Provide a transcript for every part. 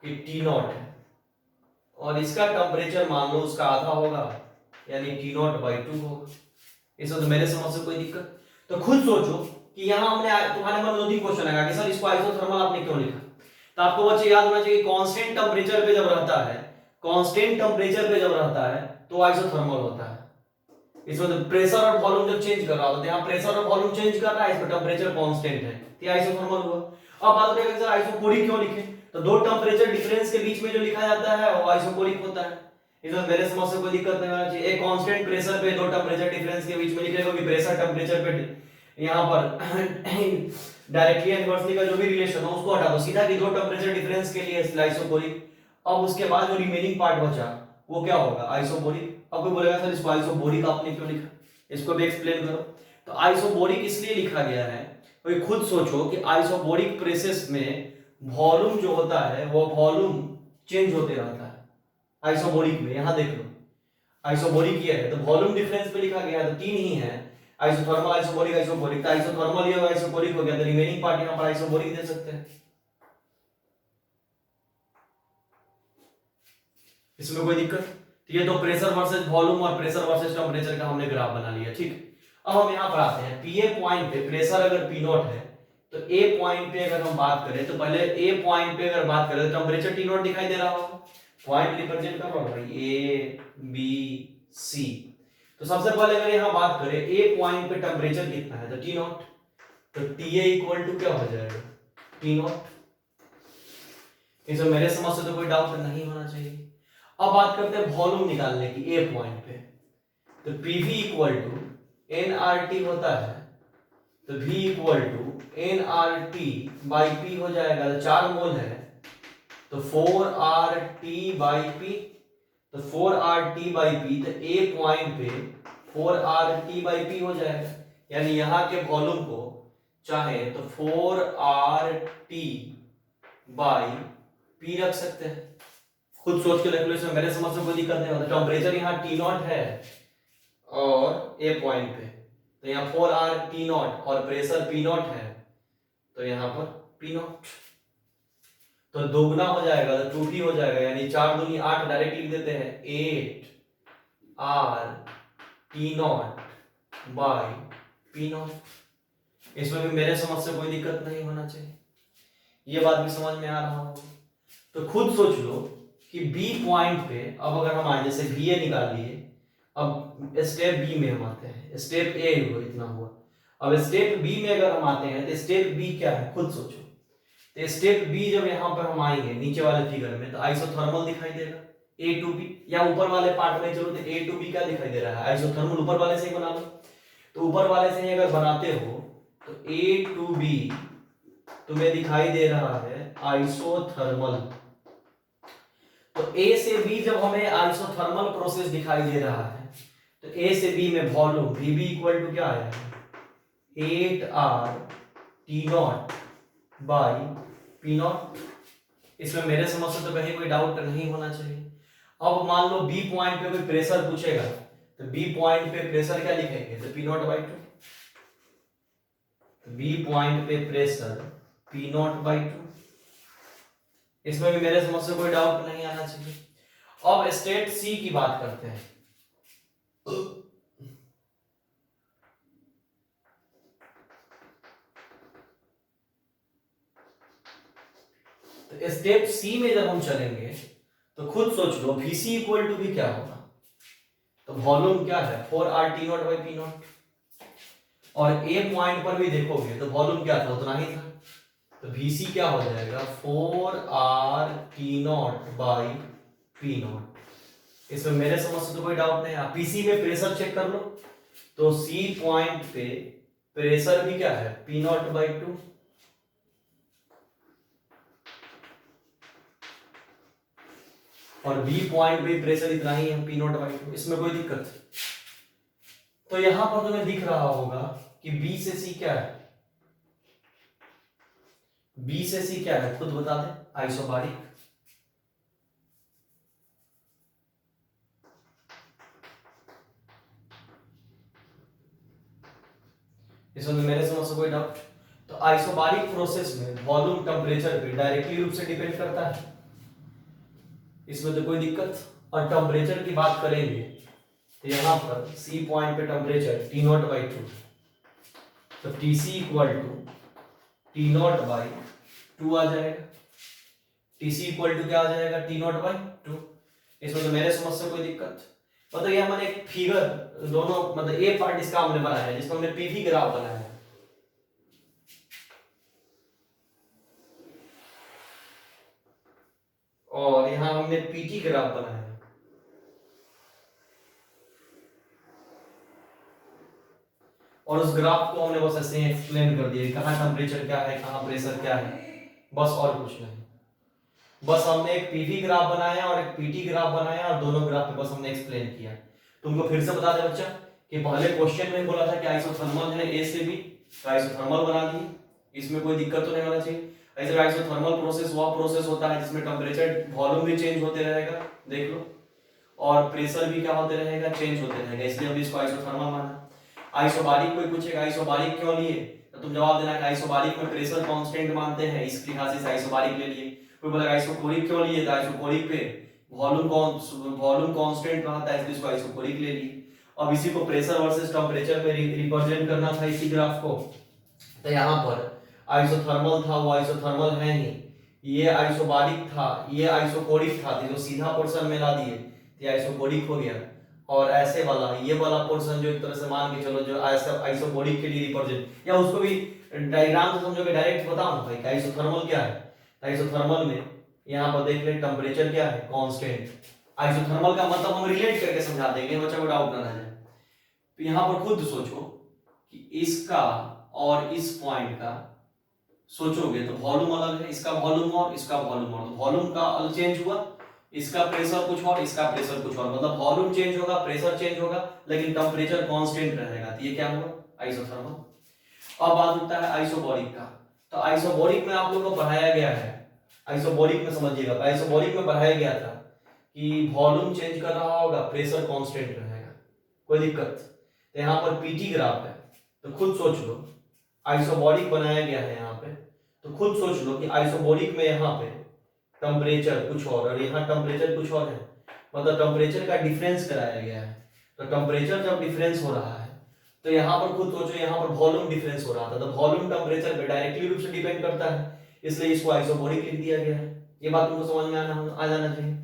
कि T not है और इसका टेम्परेचर मान लो उसका आधा होगा यानी टी नॉट बाई 2 होगा। इसमें तो मेरे समझ से कोई दिक्कत। तो खुद सोचो कि यहाँ हमने तुम्हारे मन में 2-3 क्वेश्चन आएगा कि सर इसको आइसोथर्मल आपने क्यों लिखा। तो आपको बच्चे याद होना चाहिए कांस्टेंट टेम्परेचर पे जब रहता है, कांस्टेंट टेम्परेचर पे जब रहता है तो आइसोथर्मल होता है। इसमें तो प्रेशर और वॉल्यूम जब चेंज कर रहा होता है, यहाँ प्रेशर और वॉल्यूम चेंज कर रहा है, इसमें टेम्परेचर कांस्टेंट है, तो आइसोथर्मल हुआ। अब बात करें सर आइसोकोरिक क्यों लिखे, तो दो टेम्परेचर डिफरेंस के बीच में जो लिखा जाता है वो आइसोकोरिक होता है। इसमें मेरे समझ से कोई दिक्कत नहीं होना चाहिए। एक कांस्टेंट प्रेशर पे दो टेम्परेचर डिफरेंस के बीच में लिखेगा कि प्रेशर टेम्परेचर पे यहाँ पर डायरेक्टली इनवर्सली का जो भी रिलेशन हो उसको हटा दो सीधा कि दो टेम्परेचर डिफरेंस के लिए आइसोकोरिक। अब उसके बाद जो रिमेनिंग पार्ट बचा वो क्या होगा, आइसोबोरिक। अब कोई बोलेगा सर इसको आइसोबोरिक आपने क्यों लिखा, इसको भी एक्सप्लेन करो। तो आइसोबोरिक इसलिए लिखा गया है, कोई खुद सोचो कि आइसोबोरिक प्रोसेस में वॉल्यूम जो होता है वो वॉल्यूम चेंज होते रहता है आइसोबोरिक में। यहां देख लो आइसोबोरिक ये है तो वॉल्यूम डिफरेंस पे लिखा गया है, तो तीन ही है आइसोथर्मल आइसोबोरिक आइसोबोरिक। तो आइसोथर्मल ये आइसोबोरिक हो गया, तो रिमेनिंग पार्ट यहां पर आइसोबोरिक दे सकते हैं। इसमें कोई दिक्कत। तो ये तो प्रेशर वर्सेस वॉल्यूम और प्रेशर वर्सेस टेम्परेचर का हमने ग्राफ बना लिया, ठीक। अब हम यहां पर आते हैं पीए पॉइंट पे प्रेशर अगर पी नॉट है तो ए पॉइंट पे अगर हम बात करें तो पहले ए पॉइंट पे अगर बात करें तो टेम्परेचर टी नॉट दिखाई दे रहा होगा, पॉइंट रिप्रेजेंट कर रहा है ए बी सी। तो सबसे पहले अगर यहां बात करें ए पॉइंट पे टेम्परेचर कितना है तो टी नॉट, तो टी ए इक्वल टू क्या हो जाएगा टी नॉट। इसमें मेरे समझ से तो कोई डाउट नहीं होना चाहिए। अब बात करते हैं वॉल्यूम निकालने की ए पॉइंट पे, तो PV equal to N R T होता है, तो V equal to N R T by P हो जाएगा, तो 4 मोल है तो 4 आर टी बाई पी, तो 4 आर टी बाई पी, तो ए पॉइंट पे 4 आर टी बाई पी हो जाएगा। यानी यहां के वॉल्यूम को चाहे तो 4 आर टी बाई पी रख सकते हैं, खुद सोच के रख लो, इसमें मेरे समझ से कोई दिक्कत नहीं होता। टेम्परेचर यहाँ टी नॉट है और ए पॉइंट पे, तो यहाँ 4 आर टी नॉट और प्रेशर पी नॉट है, तो यहाँ पर पी नॉट तो दोगुना हो जाएगा तो 2t हो जाएगा, यानी 4 दूनी 8 डायरेक्ट लिख देते हैं 8 R T not by P not. इसमें भी मेरे समझ से कोई दिक्कत नहीं होना चाहिए, ये बात भी समझ में आ रहा होगा। तो खुद सोच लो कि बी पॉइंट पे अब अगर हम आए जैसे बी ए निकाल लिए, अब स्टेप बी में हम आते हैं, स्टेप ए हुआ इतना हुआ, अब स्टेप बी में अगर हम आते हैं तो स्टेप बी क्या है खुद सोचो। तो स्टेप बी जब यहां पर हम आएंगे नीचे वाले फिगर में तो आइसोथर्मल दिखाई देगा ए टू बी, या ऊपर वाले पार्ट में चलो तो ए टू बी क्या दिखाई दे रहा है आइसोथर्मल, ऊपर वाले से ही बना लो। तो ऊपर वाले से ही अगर बनाते हो तो ए टू बी तुम्हें दिखाई दे रहा है आइसोथर्मल। तो ए से बी जब हमें आइसोथर्मल प्रोसेस दिखाई दे रहा है तो ए से बी में वॉल्यूम वीबी इक्वल टू क्या आया है 8 R T not by P not. इसमें मेरे समझ से तो कहीं कोई डाउट नहीं होना चाहिए। अब मान लो बी पॉइंट पे कोई प्रेशर पूछेगा तो बी पॉइंट पे प्रेशर क्या लिखेंगे तो P not by 2, B point पे प्रेशर पी नॉट बाई 2। इसमें भी मेरे समझ से कोई डाउट नहीं आना चाहिए। अब स्टेट सी की बात करते हैं। तो स्टेप सी में जब हम चलेंगे तो खुद सोच लो VC इक्वल टू भी क्या होगा, तो वॉल्यूम क्या है 4 are T not by P not, और ए पॉइंट पर भी देखोगे तो वॉल्यूम क्या था उतना ही था, तो VC क्या हो जाएगा 4 are T not by P not. इसमें मेरे समझ से तो कोई डाउट नहीं है। पीसी में प्रेशर चेक कर लो तो सी पॉइंट पे प्रेशर भी क्या है पी नॉट बाई 2, और बी पॉइंट पे प्रेशर इतना ही है पी नॉट बाई 2, इसमें कोई दिक्कत। तो यहां पर तुम्हें दिख रहा होगा कि बी से सी क्या है, बी से सी क्या है खुद बता दे आइसोबारिक। इसमें मेरे समझ से कोई डाउट। तो आइसोबारिक प्रोसेस में वॉल्यूम टेम्परेचर पे डायरेक्टली रूप से डिपेंड करता है, इसमें तो कोई दिक्कत। और टेम्परेचर की बात करेंगे तो यहाँ पर सी पॉइंट पे temperature T not by two, तो T C equal to T not by two आ जाएगा। टी सी इक्वल टू क्या आ जाएगा, टी नॉट बाई टू। इसमें तो मेरे समझ से कोई दिक्कत। मतलब ये हमने एक फिगर दोनों मतलब ए पार्ट इसका हमने बनाया है जिसमें हमने पीवी ग्राफ बनाया है। और यहाँ हमने पीटी ग्राफ बनाया है। और उस ग्राफ को हमने बस ऐसे एक्सप्लेन कर दिया कहाँ टेम्परेचर क्या है, कहाँ प्रेशर क्या है, बस और कुछ नहीं। बस हमने एक पीवी ग्राफ बनाया और एक पीटी ग्राफ बनाया और दोनों ग्राफ पे बस हमने एक्सप्लेन किया। तुमको फिर से बता दे बच्चा कि पहले क्वेश्चन में बोला था कि आइसोथर्मल है ए से बी, तो आइसोथर्मल बना दिए, इसमें कोई दिक्कत तो नहीं होना चाहिए। ऐसे आइसोथर्मल प्रोसेस वह प्रोसेस होता है जिसमें टेम्परेचर वॉल्यूम भी चेंज होते रहेगा, देख लो, और प्रेशर भी क्या होते रहेगा, चेंज होते रहेगा, इसलिए हम इसको आइसोथर्मल माना। आइसोबारिक कोई पूछेगा आइसोबारिक क्यों लिए, तो तुम जवाब देना कि आइसोबारिक में प्रेशर कांस्टेंट मानते हैं, इस लिहाज से आइसोबारिक ले लिए। कोई बोलेगा आइसोकोरिक क्यों लिए, तो आइसोकोरिक पे वॉल्यूम कांस्टेंट कहा था इसलिए इसको आइसोकोरिक ले लिए। अब इसी को प्रेशर वर्सेस टेम्परेचर में रिप्रेजेंट करना था इसी ग्राफ को, तो यहाँ पर आइसोथर्मल था, वो आइसोथर्मल है नहीं, ये आइसोबारिक था, ये आइसोकोरिक था, तो जो सीधा पोर्शन में ला दिए तो आइसोकोरिक हो गया। और ऐसे वाला ये वाला पोर्शन जो एक तरह से मान के चलो जो आइसोकोरिक के लिए रिप्रेजेंट, या उसको भी डायग्राम से समझोगे डायरेक्ट बताओ ना भाई कि आइसोथर्मल क्या है। आइसोथर्मल में यहाँ पर देख ले टेम्परेचर क्या है, कांस्टेंट। आइसोथर्मल का मतलब हम रिलेट करके समझा देंगे, बच्चा को डाउट ना रह जाए। तो यहाँ पर खुद सोचो कि इसका और इस पॉइंट का सोचोगे तो वॉल्यूम अलग है, इसका वॉल्यूम और इसका वॉल्यूम और, तो वॉल्यूम का अलग चेंज हुआ, इसका प्रेशर कुछ और इसका प्रेशर कुछ और, मतलब वॉल्यूम चेंज होगा, प्रेशर चेंज होगा, लेकिन टेम्परेचर कांस्टेंट रहेगा, तो ये क्या हुआ, आइसोथर्मल। अब बात होता है आइसोबॉरिक का, तो आइसोबॉरिक में आप लोगों को पढ़ाया गया है, आइसोबॉरिक में समझिएगा, आइसोबॉरिक में पढ़ाया गया था कि वॉल्यूम चेंज कर रहा होगा, प्रेशर कांस्टेंट रहेगा, कोई दिक्कत। तो यहाँ पर पीटी ग्राफ है, तो खुद सोच लो, आइसोबॉरिक बनाया गया है यहाँ पे, तो खुद सोच लो कि आइसोबॉरिक में यहाँ पे टेम्परेचर कुछ और यहाँ टेम्परेचर कुछ और है, मतलब टेम्परेचर का डिफरेंस कराया गया है। तो टेम्परेचर जब डिफरेंस हो रहा है तो यहाँ पर खुद सोचो यहाँ पर वॉल्यूम डिफरेंस हो रहा था, तो वॉल्यूम टेम्परेचर पे डायरेक्टली रूप से डिपेंड करता है, इसलिए इसको आइसोबॉरिक लिख दिया गया है। ये बात तुमको समझ में आ जाना चाहिए।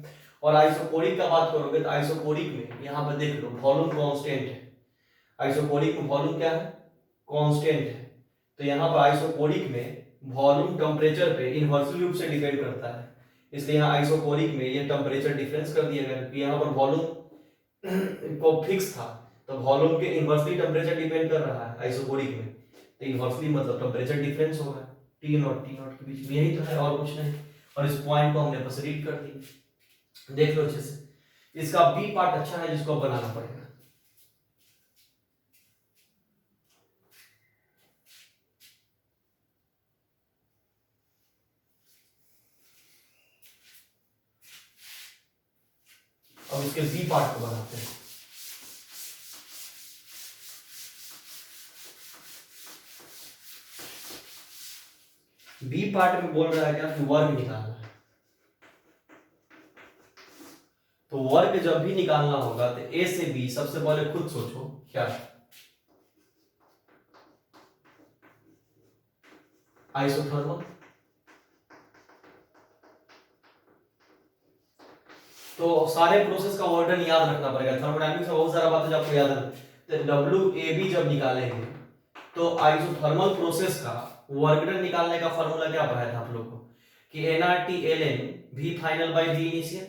और आइसोकोरिक का बात करोगे तो आइसोकोरिक में यहाँ पर देख लो वॉल्यूम कांस्टेंट है, आइसोकोरिक में वॉल्यूम क्या है, कांस्टेंट है, तो यहाँ पर आइसोकोरिक में वॉल्यूम टेम्परेचर पे इनवर्सली रूप से डिपेंड करता है, इसलिए यहाँ आइसोकोरिक में ये टेम्परेचर डिफरेंस कर दिया गया क्योंकि यहाँ पर वॉल्यूम को फिक्स था, तो वॉल्यूम के इनवर्सली टेम्परेचर डिपेंड कर रहा है आइसोकोरिक में, तो इनवर्सली मतलब टेम्परेचर डिफरेंस होगा टी नॉट के बीच में, यही तो है और कुछ नहीं। और इस पॉइंट को हमने बस रीड कर दी, देख लो अच्छे से। इसका बी पार्ट अच्छा है जिसको बनाना पड़ेगा। अब इसके बी पार्ट को बनाते हैं। बी पार्ट में बोल रहा है क्या कि वर्ग निकालना है, तो वर्ग जब भी निकालना होगा तो ए से बी सबसे पहले खुद सोचो क्या है, आइसोथर्मल। तो सारे प्रोसेस का ऑर्डर याद रखना पड़ेगा, थर्मोडायनामिक्स में बहुत सारा बातें आपको याद है। तो डब्ल्यू ए बी जब निकालेंगे तो आइसोथर्मल प्रोसेस का वर्क डन निकालने का फॉर्मूला क्या पढ़ाया था आप लोग को कि NRT LN V final by V initial,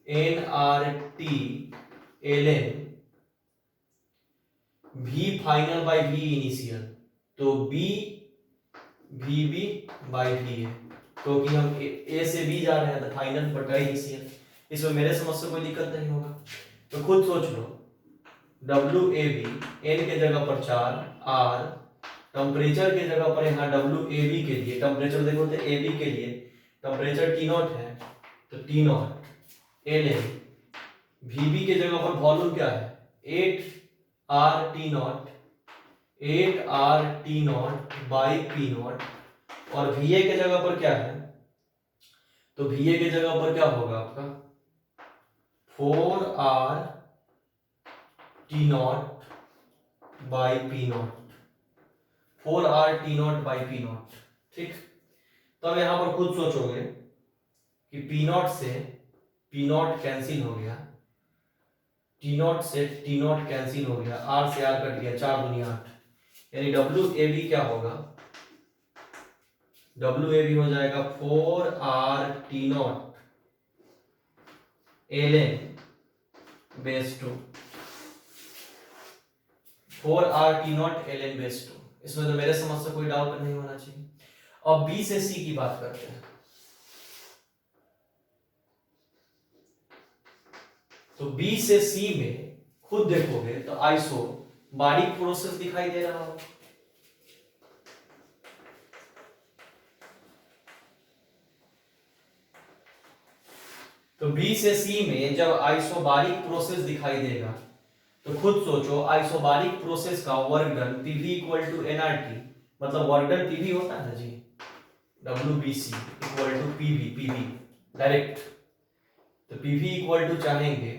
NRT LN V final by V initial, तो B V B by V है, क्योंकि हम ए से बी जा रहे हैं तो फाइनल बटा इनिशियल, इसमें मेरे समझ से कोई दिक्कत नहीं होगा। तो खुद सोच लो डब्ल्यू ए बी एन के जगह पर 4 आर, टेम्परेचर के जगह पर यहाँ डब्ल्यू ए बी के लिए टेम्परेचर देखो तो ए बी के लिए टेम्परेचर टी नॉट है, तो T not L N, V B के जगह पर वॉल्यूम क्या है 8 R T not, 8 R T not by P not, और वी ए के जगह पर क्या है तो VA की जगह पर क्या होगा आपका 4R T not by P not, 4R T not by P not. ठीक, तो अब यहां पर खुद सोचोगे कि P नॉट से P नॉट कैंसिल हो गया, T नॉट से T नॉट कैंसिल हो गया, R से R कट गया, 4 दूनी 8, यानी WAB क्या होगा, WAB हो जाएगा 4R T not ln base 2, 4R T not ln base 2। इसमें तो मेरे समझ से कोई डाउट नहीं होना चाहिए। अब B से C की बात करते हैं। तो B से C में खुद देखोगे तो आइसो बारीक प्रोसेस दिखाई दे रहा होगा। तो B से C में जब आइसोबारिक प्रोसेस दिखाई देगा तो खुद सोचो आइसोबारिक प्रोसेस का work done PV equal to nRT, मतलब वर्क डन PV होता है ना जी, WBC equal to PV direct. तो PV इक्वल टू चाहेंगे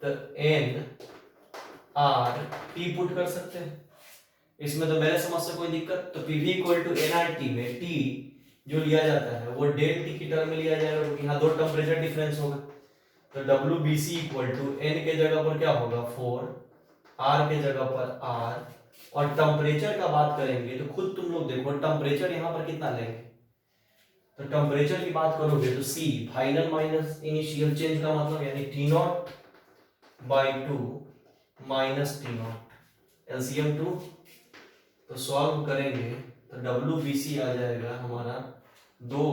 तो nRT पुट कर सकते हैं, इसमें तो मेरे समझ से कोई दिक्कत। तो PV इक्वल टू nRT में T जो लिया जाता है वो डेल T की टर्म में लिया जाएगा, क्योंकि यहाँ दो टेम्परेचर डिफरेंस होगा। तो WBC इक्वल टू n के जगह पर क्या होगा 4, R के जगह पर R, और टेम्परेचर का बात करेंगे तो खुद तुम लोग देखो टेम्परेचर यहाँ पर कितना लेंगे। तो टेम्परेचर की बात करोगे तो C final minus initial change का मतलब यानी T not by 2 minus T not LCM 2। तो सॉल्व करेंगे तो WBC आ जाएगा हमारा 2,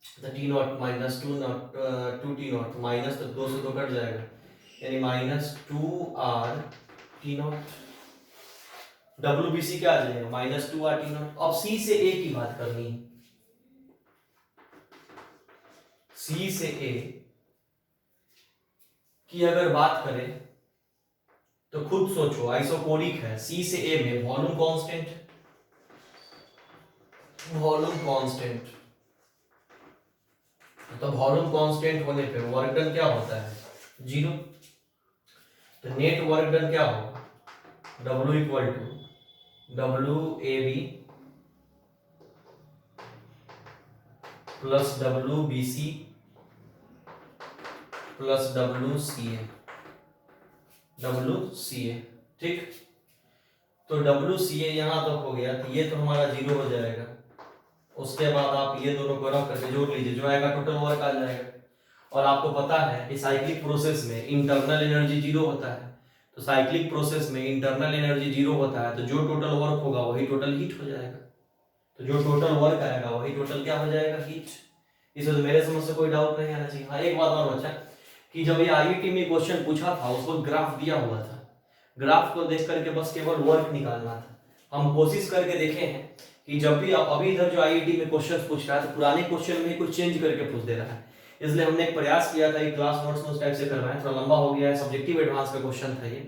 तो T not minus 2 not 2 T not minus, तो 2 से 2 कट जाएगा, यानी minus 2R T not. WBC क्या आ जाएगा माइनस 2R T नॉट। अब C से A की बात करनी है। C से A की अगर बात करें तो खुद सोचो आइसोकोरिक है, C से A में वॉल्यूम कांस्टेंट, वॉल्यूम कांस्टेंट, तो वॉल्यूम कांस्टेंट होने पे वर्क डन क्या होता है 0। तो नेट वर्क डन क्या होगा W equal to WAB plus WBC plus WCA। ठीक, तो WCA यहां तक हो गया, तो ये तो हमारा 0 हो जाएगा। उसके बाद आप ये दोनों को रख करके जोड़ लीजिए, जो आएगा टोटल वर्क आ जाएगा। और आपको पता है कि साइक्लिक प्रोसेस में इंटरनल एनर्जी 0 होता है, तो साइक्लिक प्रोसेस में इंटरनल एनर्जी 0 होता है, तो जो टोटल वर्क होगा वही टोटल हीट हो जाएगा। तो जो टोटल वर्क आएगा वही टोटल क्या हो जाएगा हीट। इसमें तो मेरे समझ से कोई डाउट नहीं आना चाहिए। हाँ, एक बात और बचा कि जब ये आईआईटी में क्वेश्चन पूछा था उसको ग्राफ दिया हुआ था, ग्राफ को देख करके बस केवल वर्क निकालना था। हम कोशिश करके देखे हैं कि जब भी अभी इधर जो आईआईटी में क्वेश्चन पूछ रहा है तो पुराने क्वेश्चन में कुछ चेंज करके पूछ दे रहा है, इसलिए हमने एक प्रयास किया था कि क्लास नोट्स में उस टाइप से करवाएं। थोड़ा लंबा हो गया है, सब्जेक्टिव एडवांस का क्वेश्चन था ये,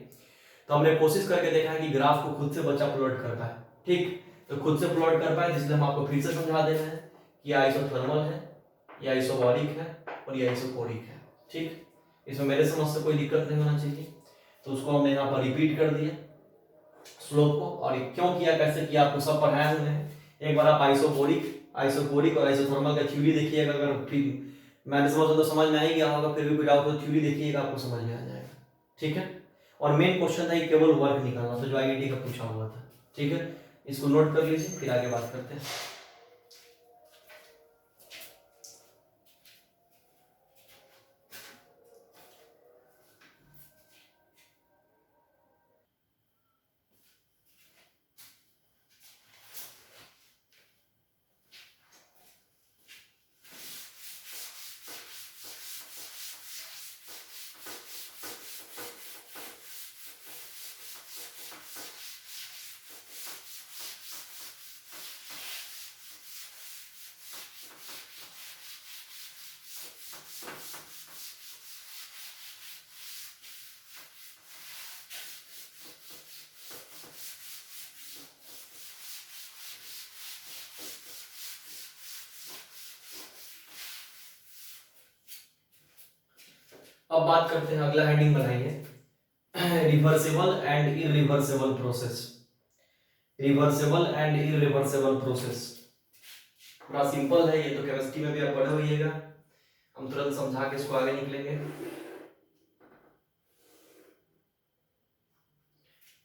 तो हमने कोशिश करके देखा है कि ग्राफ को खुद से बच्चा प्लॉट कर पाए। ठीक, तो खुद से प्लॉट कर पाए, इसलिए हम आपको फिर से समझा दे रहे हैं कि ये आइसोथर्मल है, ये आइसोबॉरिक है और ये आइसोकोरिक है। ठीक, इसमें मेरे समझ से कोई दिक्कत नहीं होना चाहिए। तो उसको हमने यहाँ पर रिपीट कर दिया स्लोप को, और क्यों किया कैसे किया आपको सब पढ़ाया हमने। एक बार आप आइसोकोरिक और आइसोथर्मल का थ्योरी देखिएगा, अगर फिर मैंने समझ तो समझ में आ ही गया होगा, फिर भी कोई डाउट हो थ्योरी देखिएगा आपको समझ में आ जाएगा। ठीक है, और मेन क्वेश्चन था कि केवल वर्क निकालना था जो आईआईटी का पूछा हुआ था। ठीक है, इसको नोट कर लीजिए, फिर आगे बात करते हैं। अब बात करते हैं, अगला हेडिंग बनाइए, reversible and irreversible process. Reversible and irreversible process बड़ा सिंपल है ये तो, केमिस्ट्री में भी आप पढ़े होइएगा, हम तुरंत समझा के इसको आगे निकलेंगे।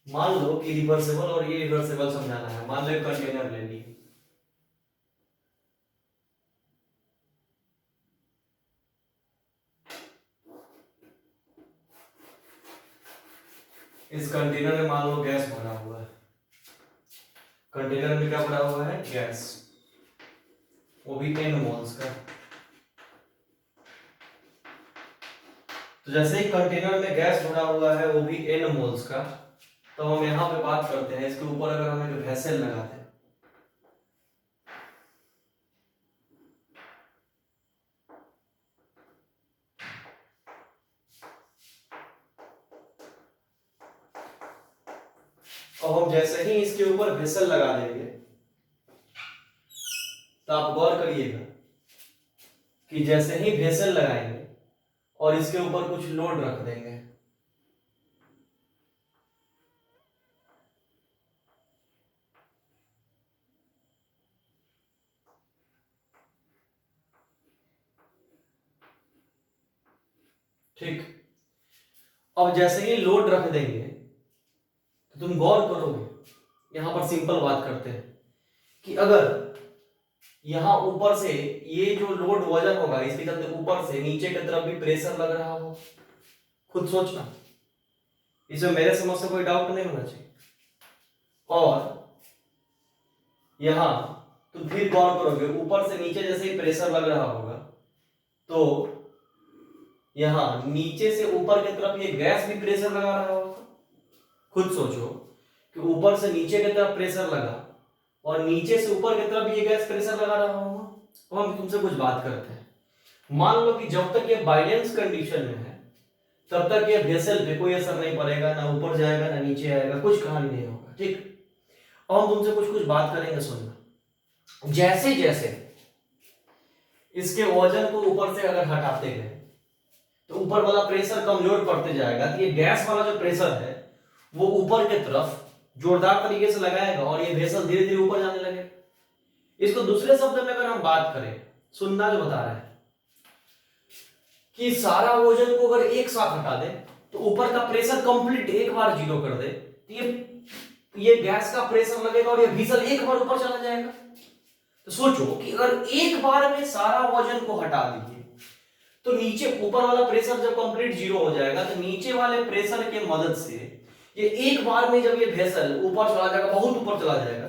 मान लो कि रिवर्सिबल और इरिवर्सिबल समझाना है। मान लो एक कंटेनर ले लिए, इस कंटेनर में मान लो गैस भरा हुआ है, कंटेनर में क्या भरा हुआ है, गैस, वो भी n मोल्स का। तो जैसे ही कंटेनर में गैस भरा हुआ है वो भी n मोल्स का, तो हम यहां पे बात करते हैं, इसके ऊपर अगर हम एक वेसल लगाते हैं, और हम जैसे ही इसके ऊपर वेसल लगा देंगे, तो आप गौर करिएगा कि जैसे ही वेसल लगाएंगे और इसके ऊपर कुछ लोड रख देंगे, ठीक, अब जैसे ही लोड रख देंगे तो तुम गौर करोगे, यहां पर सिंपल बात करते हैं कि अगर यहां ऊपर से ये जो लोड वजन होगा इसके चलते ऊपर से नीचे की तरफ भी प्रेशर लग रहा हो, खुद सोचना, इसमें मेरे समझ से कोई डाउट नहीं होना चाहिए। और यहां तुम फिर गौर करोगे, ऊपर से नीचे जैसे ही प्रेशर लग रहा होगा तो यहां नीचे से ऊपर की तरफ ये गैस भी प्रेशर लगा रहा होगा। खुद सोचो कि ऊपर से नीचे की तरफ प्रेशर लगा और नीचे से ऊपर की तरफ ये गैस प्रेशर लगा रहा होगा। तो हम तुमसे कुछ बात करते हैं, मान लो कि जब तक ये बैलेंस कंडीशन में है तब तक ये वेसल पे कोई असर नहीं पड़ेगा, ना ऊपर जाएगा ना नीचे आएगा, कुछ कहानी नहीं होगा, ठीक। और हम तुमसे कुछ कुछ बात करेंगे, सुनना। जैसे जैसे इसके वजन को ऊपर से अगर हटाते गए तो ऊपर वाला प्रेशर कमजोर पड़ते जाएगा, तो ये गैस वाला जो प्रेशर है वो ऊपर की तरफ जोरदार तरीके से लगाएगा और ये वेसल धीरे धीरे ऊपर जाने लगेगा। इसको दूसरे शब्द में अगर हम बात करें, सुनना जो बता रहे हैं कि सारा वजन को अगर एक साथ हटा दे तो ऊपर का प्रेशर कंप्लीट एक बार जीरो कर दे, तो ये गैस का प्रेशर लगेगा और ये वेसल एक बार ऊपर चला जाएगा। तो सोचो कि अगर एक बार में सारा वजन को हटा दीजिए तो नीचे ऊपर वाला प्रेशर जब कंप्लीट जीरो हो जाएगा तो नीचे वाले प्रेशर के मदद से ये एक बार में जब ये वेसल ऊपर चला जाएगा, बहुत ऊपर चला जाएगा,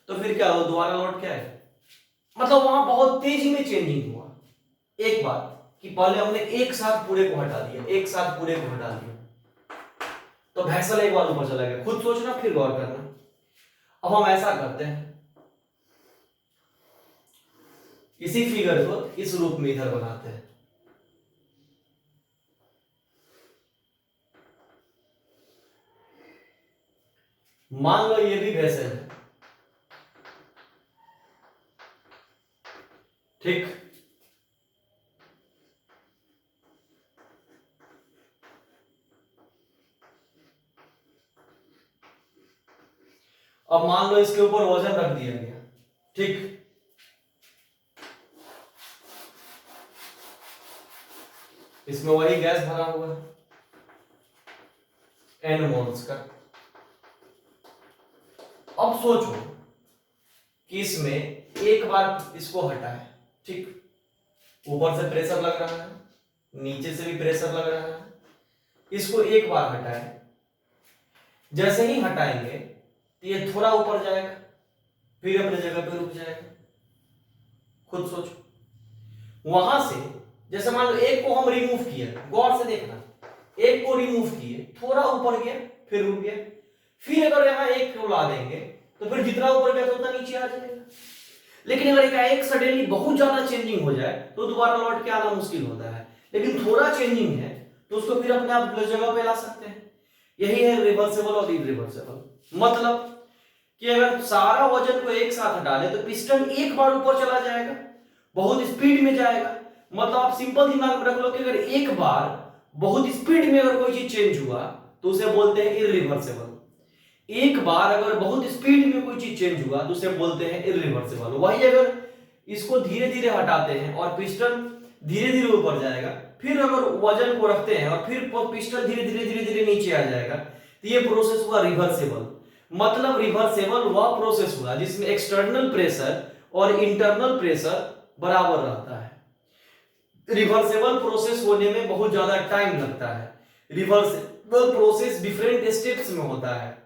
तो फिर क्या हो, दोबारा लौट क्या है, मतलब वहां बहुत तेजी में चेंजिंग हुआ। एक बार कि पहले हमने एक साथ पूरे को हटा दिया, एक साथ पूरे को हटा दिया, तो वेसल एक बार ऊपर चला गया। खुद सोचना, फिर गौर करना। अब हम ऐसा करते हैं, इसी फिगर को इस रूप में इधर बनाते हैं। मान लो ये भी वेसल है, ठीक। अब मान लो इसके ऊपर वजन रख दिया गया, ठीक। इसमें वही गैस भरा हुआ है n मोल्स का। अब सोचो कि इसमें एक बार इसको हटाए, ठीक, ऊपर से प्रेशर लग रहा है, नीचे से भी प्रेशर लग रहा है, इसको एक बार हटाए, जैसे ही हटाएंगे तो ये थोड़ा ऊपर जाएगा, फिर अपनी जगह पे रुक जाएगा। खुद सोचो, वहां से जैसे मान लो एक को हम रिमूव किए, गौर से देखना, एक को रिमूव किए, थोड़ा ऊपर गया, फिर रुक गया, फिर अगर यहां एक को ला देंगे तो फिर जितना ऊपर गया तो उतना नीचे आ जाएगा। लेकिन अगर एक सडनली बहुत ज्यादा चेंजिंग हो जाए तो दोबारा लौट के आना मुश्किल होता है, लेकिन थोड़ा चेंजिंग है तो उसको फिर अपने आप जगह पे ला सकते हैं। यही है रिवर्सिबल और इरिवर्सिबल। मतलब कि अगर सारा वजन को एक साथ हटा ले तो पिस्टन एक बार ऊपर चला जाएगा, बहुत स्पीड में जाएगा। मतलब आप सिंपल दिमाग में रख लो कि अगर एक बार बहुत स्पीड में अगर कोई चीज चेंज हुआ तो उसे बोलते हैं इररिवर्सिबल। एक बार अगर बहुत स्पीड में कोई चीज चेंज हुआ तो उसे बोलते हैं इररिवर्सिबल। वही अगर इसको धीरे धीरे हटाते हैं और पिस्टन धीरे धीरे ऊपर जाएगा, फिर अगर वजन को रखते हैं और फिर पिस्टन धीरे धीरे धीरे धीरे नीचे आ जाएगा, तो ये प्रोसेस हुआ रिवर्सेबल। मतलब रिवर्सेबल वह प्रोसेस हुआ जिसमें एक्सटर्नल प्रेशर और इंटरनल प्रेशर बराबर रहता है। रिवर्सेबल प्रोसेस होने में बहुत ज्यादा टाइम लगता है। रिवर्सेबल प्रोसेस डिफरेंट स्टेप्स में होता है।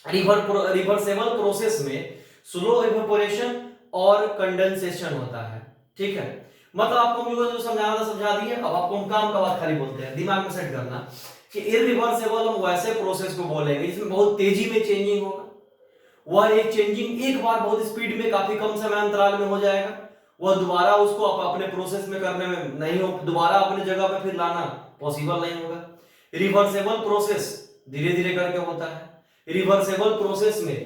रिवर्सेबल प्रोसेस में स्लो इवेपोरेशन और कंडेंसेशन होता है। ठीक है, मतलब आपको हम जो समझाना था समझा दिए। अब आपको हम काम का बात खाली बोलते हैं, दिमाग में सेट करना कि इररिवर्सेबल हम वैसे प्रोसेस को बोलेंगे जिसमें बहुत तेजी में चेंजिंग होगा। वह एक चेंजिंग एक बार बहुत स्पीड में काफी कम समय अंतराल में हो जाएगा, वह दोबारा उसको अपने प्रोसेस में करने में नहीं हो, दोबारा अपने जगह पे फिर लाना पॉसिबल नहीं होगा। रिवर्सेबल प्रोसेस धीरे धीरे करके होता है। रिवर्सेबल प्रोसेस में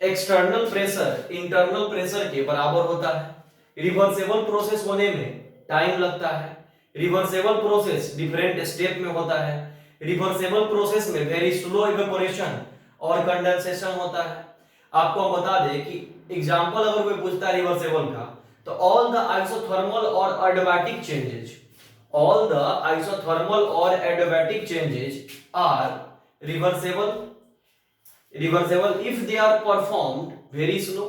एक्सटर्नल प्रेशर इंटरनल प्रेशर के बराबर होता है। रिवर्सेबल प्रोसेस होने में टाइम लगता है। रिवर्सेबल प्रोसेस डिफरेंट स्टेप में होता है। रिवर्सेबल प्रोसेस में वेरी स्लो इवेपोरेशन और कंडेंसेशन होता है। आपको हम बता दें कि एग्जांपल अगर कोई पूछता है रिवर्सेबल का, तो ऑल द आइसोथर्मल और adiabatic changes, all the isothermal और adiabatic changes are reversible if they are performed very slow.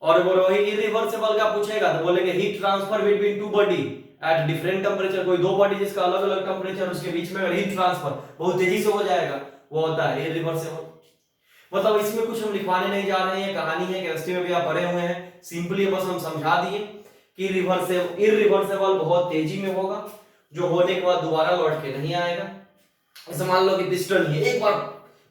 और वही इररिवर्सेबल का पूछेगा तो बोलेंगे heat transfer between two body at different temperature. कोई दो बॉडी जिसका अलग अलग टेंपरेचर, उसके बीच में हीट ट्रांसफर बहुत तेजी से हो जाएगा, वो होता है इररिवर्सेबल। मतलब इसमें कुछ हम लिखवाने नहीं जा रहे हैं, कहानी है केमिस्ट्री में भी आप पढ़े हुए हैं, सिंपली बस हम समझा दिए कि इररिवर्सेबल बहुत तेजी में होगा, जो होने के बाद दोबारा लौट के नहीं आएगा। ऐसे मान लो कि पिस्टन है, एक बार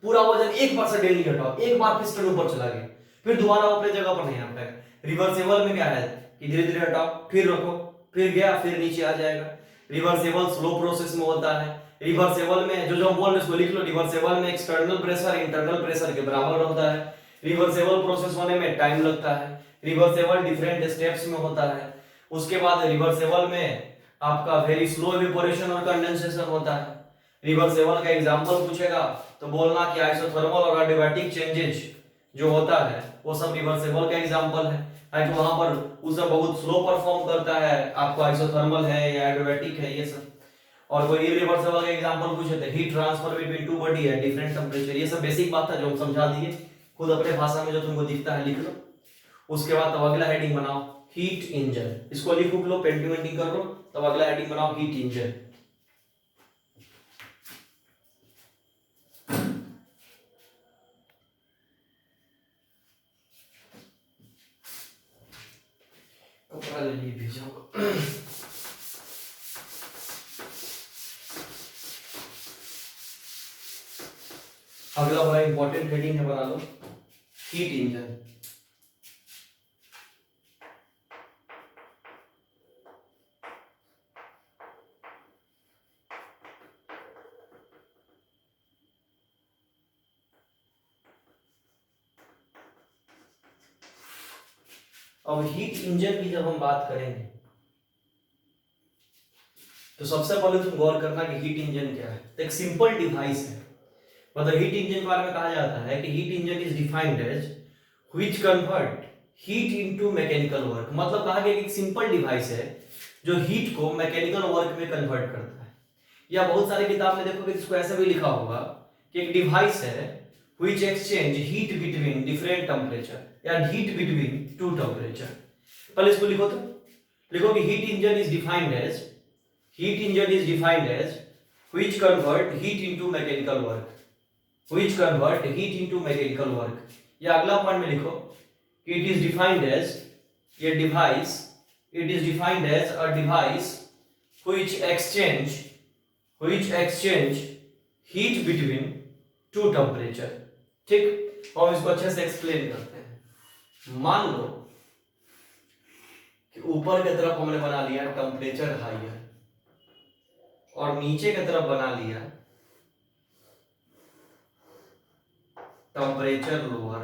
पूरा वजन एक बार से डेली हटाओ, एक बार पिस्टन ऊपर चला गया, फिर दोबारा अपने जगह पर नहीं आ पाएगा। रिवर्सेबल में क्या है कि धीरे धीरे हटाओ, फिर रखो, फिर गया, फिर नीचे आ जाएगा। रिवर्सेबल स्लो प्रोसेस में होता है। रिवर्सेबल में जो जो बोल रहे उसको लिख लो। रिवर्सेबल में एक्सटर्नल प्रेशर इंटरनल प्रेशर के बराबर होता है। रिवर्सेबल प्रोसेस होने में टाइम लगता है। रिवर्सेबल डिफरेंट स्टेप्स में होता है। उसके बाद रिवर्सेबल में आपका वेरी स्लो इवेपोरेशन और कंडेंसेशन होता है। रिवर्सेबल का एग्जांपल पूछेगा तो बोलना कि आइसोथर्मल और एडियाबैटिक चेंजेस जो होता है वो सब रिवर्सेबल का एग्जांपल है। कि वहां पर वो सब बहुत स्लो परफॉर्म करता है, आपको आइसोथर्मल है या एडियाबैटिक है ये सब। और कोई इररिवर्सेबल का एग्जांपल पूछे तो heat transfer between two body है डिफरेंट टेंपरेचर। ये सब बेसिक बात था जो हम समझा दिए, खुद अपने भाषा में जो तुमको दिखता है लिख लो। उसके बाद तब अगला हेडिंग बनाओ हीट इंजन, इसको लिख लो, पेंटिंग कर लो, तब अगला हेडिंग बनाओ हीट इंजन। कपड़ा ले लिए भेजा। अगला बड़ा इंपॉर्टेंट हेडिंग है, बना लो हीट इंजन। अब हीट इंजन की जब हम बात करेंगे तो सबसे पहले तुम गौर करना कि हीट इंजन क्या है। तो एक सिंपल डिवाइस है। मतलब हीट इंजन के बारे में कहा जाता है कि heat engine is defined as which convert heat into mechanical work. मतलब कहा गया कि एक सिंपल डिवाइस है जो हीट को मैकेनिकल वर्क में कन्वर्ट करता है। या बहुत सारी किताब में देखोगे इसको ऐसे भी लिखा होगा कि एक डिवाइस है which exchange heat between different temperature या हीट बिटवीन टू टेंपरेचर। पहले इसको लिखो, तो लिखो कि heat engine is defined as which convert heat into mechanical work, which convert heat into mechanical work। या अगला पॉइंट में लिखो कि it is defined as a device which exchange heat between two temperature। ठीक, और इसको अच्छे से एक्सप्लेन करते हैं। मान लो कि ऊपर की तरफ हमने बना लिया टेम्परेचर हायर और नीचे की तरफ बना लिया टेम्परेचर लोअर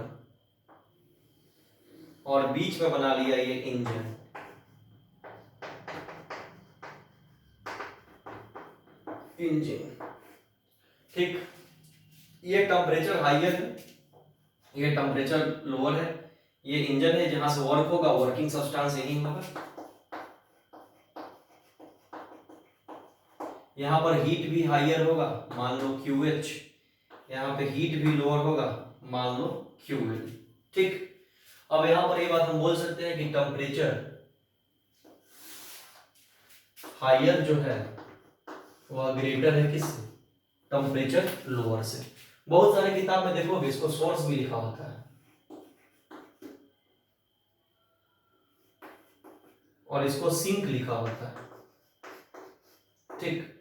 और बीच में बना लिया ये इंजन। इंजन। ठीक, ये टेम्परेचर हाइयर है, ये टेम्परेचर लोअर है, ये इंजन है जहां से वर्क होगा, वर्किंग सब्सटेंस यही होगा। यहाँ पर हीट भी हाइयर होगा, मान लो QH, यहाँ पे हीट भी लोअर होगा, मान लो QL। ठीक, अब यहाँ पर ये बात हम बोल सकते हैं कि टेम्परेचर हाइयर जो है वह ग्रेटर है किससे, टेम्परेचर लोअर से। बहुत सारे किताब में देखोगे इसको सोर्स भी लिखा होता है और इसको सिंक लिखा होता है। ठीक,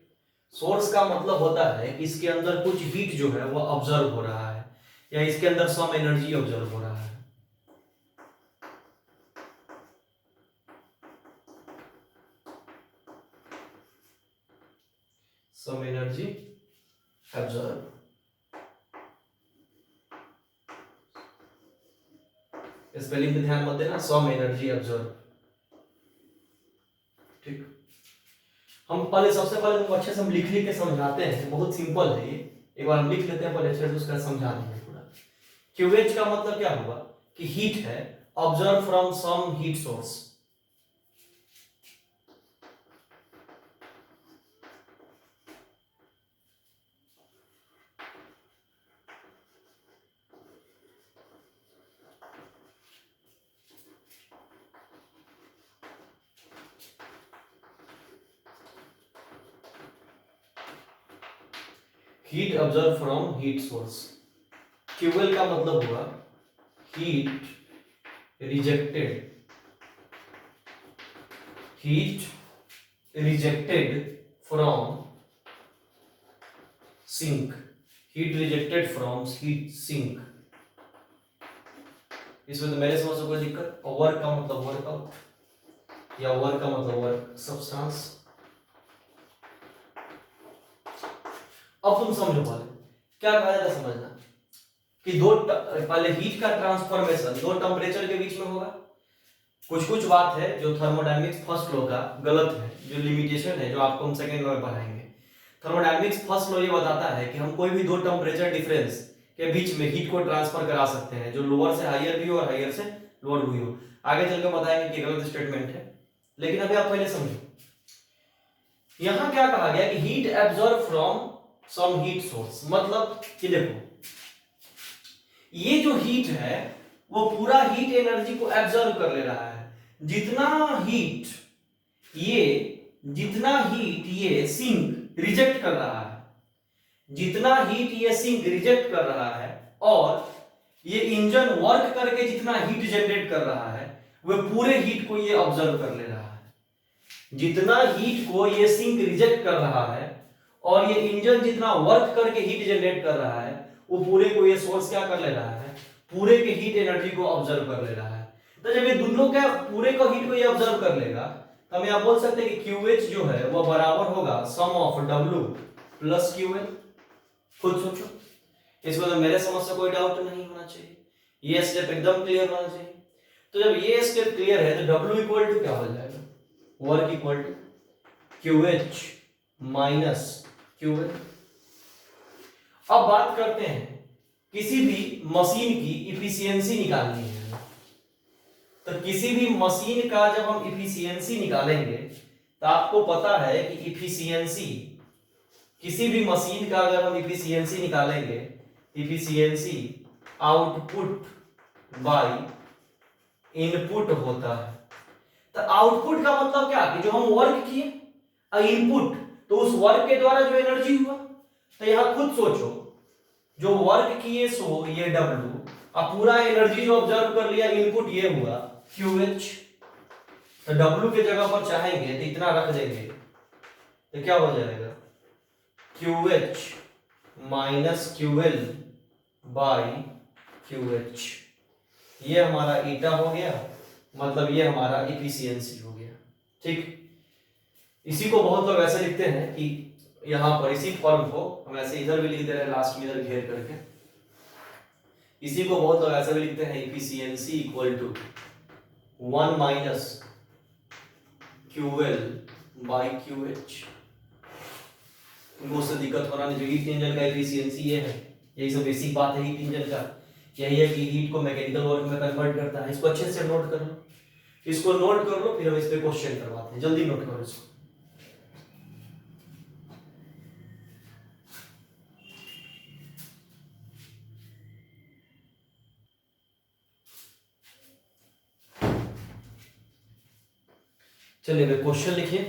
सोर्स का मतलब होता है कि इसके अंदर कुछ हीट जो है वो ऑब्जर्व हो रहा है या इसके अंदर सम एनर्जी ऑब्जर्व हो रहा है। सम एनर्जी ऑब्जर्व, स्पेलिंग पे ध्यान मत देना, सम एनर्जी ऑब्जर्व। ठीक, हम पहले सबसे पहले तुमको अच्छे से हम लिख के समझाते हैं, बहुत सिंपल है ये, एक बार हम लिख लेते हैं पहले अच्छे से, उसका समझा देंगे पूरा। QH का मतलब क्या हुआ कि हीट है observe from some heat source. Heat observe from heat source. QL का मतलब हुआ heat rejected, heat rejected from sink, heat rejected from heat sink. इसमें तो मेरे समझ से कोई दिक्कत। वर्क का मतलब वर्कआउट या वर्क का मतलब वर्क सब्सटेंस। अब तुम समझो पहले क्या कहा जाता है, समझना कि पहले हीट का ट्रांसफॉर्मेशन दो टेम्परेचर के बीच में होगा। कुछ कुछ बात है जो थर्मोडायनेमिक्स फर्स्ट लॉ का गलत है, जो लिमिटेशन है, जो आपको हम सेकेंड लॉ में पढ़ाएंगे। थर्मोडायनेमिक्स फर्स्ट लॉ ये बताता है कि हम कोई भी दो टेम्परेचर डिफरेंस के बीच में हीट को ट्रांसफर करा सकते हैं, जो लोअर से हायर भी हो और हायर से लोअर भी हो। आगे चलकर बताएंगे कि गलत स्टेटमेंट है, लेकिन अभी आप पहले समझो यहां क्या कहा गया कि heat absorb from some heat source. मतलब कि देखो ये जो हीट है वो पूरा हीट एनर्जी को एब्जॉर्ब कर ले रहा है। जितना हीट ये सिंक रिजेक्ट कर रहा है, जितना हीट ये सिंक रिजेक्ट कर रहा है, और ये इंजन वर्क करके जितना हीट जनरेट कर रहा है वह पूरे हीट को ये ऑब्जर्व कर ले रहा है। जितना हीट को ये सिंक रिजेक्ट कर रहा है और ये इंजन जितना वर्क करके हीट जनरेट कर रहा है वो पूरे को ये सोर्स क्या कर ले रहा है, पूरे के हीट एनर्जी को ऑब्जर्व कर ले रहा है। तो जब ये दोनों क्या पूरे को हीट को ये ऑब्जर्व कर लेगा तो हम यहां बोल सकते हैं कि QH जो है वो बराबर होगा सम ऑफ W प्लस QL। खुद सोचो, इसमें तो मेरे समझ से कोई डाउट नहीं होना चाहिए, ये स्टेप एकदम क्लियर होना चाहिए। तो जब ये स्टेप क्लियर है तो W इक्वल टू क्या हो जाएगा, work equal to QH minus QL। अब बात करते हैं किसी भी मशीन की इफिशियंसी निकालनी है, तो किसी भी मशीन का जब हम इफिशियंसी निकालेंगे तो आपको पता है कि इफिशियंसी, किसी भी मशीन का अगर हम इफिशियंसी निकालेंगे, इफिशियंसी आउटपुट बाय इनपुट होता है। तो आउटपुट का मतलब क्या कि जो हम वर्क किए, इनपुट तो उस वर्क के द्वारा जो एनर्जी हुआ। तो यहां खुद सोचो, जो वर्क किए सो ये W, अब पूरा एनर्जी जो ऑब्जर्व कर लिया इनपुट ये हुआ QH। तो W के जगह पर चाहेंगे तो इतना रख देंगे तो क्या हो जाएगा QH minus QL by QH। ये हमारा ईटा हो गया, मतलब ये हमारा इफिशियंसी हो गया। ठीक, इसी को बहुत लोग ऐसे लिखते हैं कि यहां पर इसी फॉर्म को हम ऐसे इधर भी लिख दे रहे हैं लास्ट में इधर घेर करके, इसी को बहुत लोग ऐसे भी लिखते हैं efficiency equal to 1 minus QL by QH। उनको उससे दिक्कत हो रहा है। जो हीट इंजन का एफिशिएंसी ये है, यही सब बेसिक बात है हीट इंजन का, यही है कि हीट को मैकेनिकल वर्क में कन्वर्ट करता है। इसको अच्छे से नोट कर लो, इसको नोट कर लो, फिर हम इस पे क्वेश्चन करवाते हैं। जल्दी नोट करो इसको। चलिए भाई क्वेश्चन लिखिए।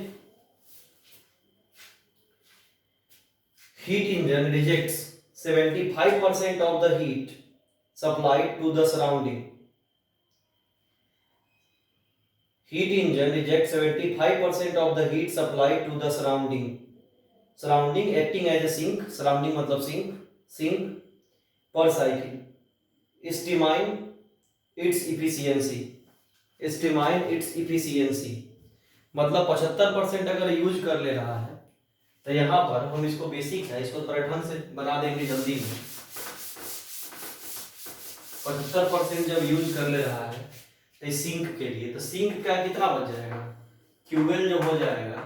Heat engine rejects 75% of the heat supplied to the surrounding. Heat engine rejects 75% of the heat supplied to the surrounding. Surrounding acting as a sink. Surrounding मतलब sink per cycle. Estimate its efficiency. Estimate its efficiency. मतलब 75% अगर use कर ले रहा है तो यहाँ पर हम इसको बेसिक है, इसको थोड़ा ढंग से बना देंगे जल्दी में। 75% जब यूज कर ले रहा है तो सिंक के लिए, तो सिंक का कितना बच जाएगा, क्यूएल जो हो जाएगा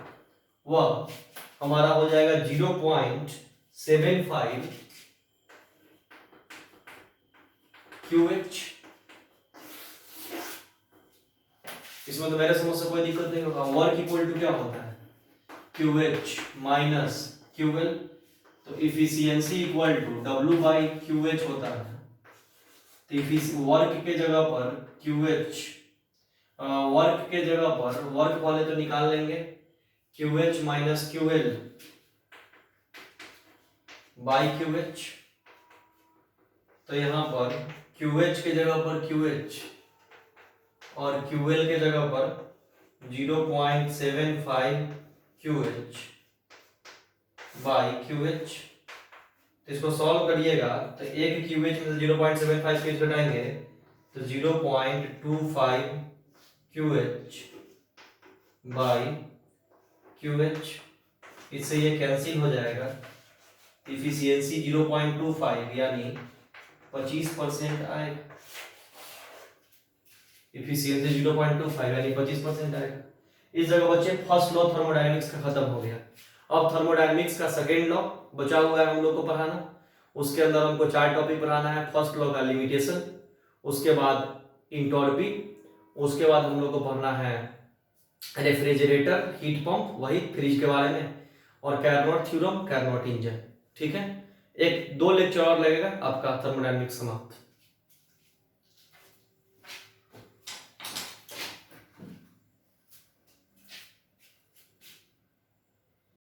वह हमारा हो जाएगा 0.75 QH। इसमें तो मेरे समझ से कोई दिक्कत नहीं होगा। वर्क इक्वल टू क्या होता है, QH माइनस QL, तो इफिशियंसी इक्वल टू W/QH होता है। तो वर्क के जगह पर QH, वर्क के जगह पर वर्क वाले तो निकाल लेंगे, QH minus QL by QH। तो यहाँ पर QH के जगह पर QH और QL के जगह पर 0.75 QH बाई QH। तो इसको सॉल्व करिएगा तो एक QH में से 0.75 QH घटाएंगे तो 0.25 QH बाई QH। इससे ये कैंसिल हो जाएगा। इफिशियंसी 0.25 यानी 25% आएगा। इफिशियंसी 0.25 यानी 25% आएगा। इस जगह बच्चे फर्स्ट लॉ थर्मोडायनेमिक्स का खत्म हो गया। अब थर्मोडायनेमिक्स का सेकेंड लॉ बचा हुआ है हम लोग को पढ़ाना। उसके अंदर हमको 4 टॉपिक पढ़ाना है। फर्स्ट लॉ का लिमिटेशन, उसके बाद इंटॉल्पी, उसके बाद हम लोग को पढ़ना है रेफ्रिजरेटर, हीट पंप, वही फ्रिज के बारे में, और कैरनोट थ्योरम, कैरनोट इंजन। ठीक है, 1-2 लेक्चर और लगेगा, आपका थर्मोडायनेमिक्स समाप्त।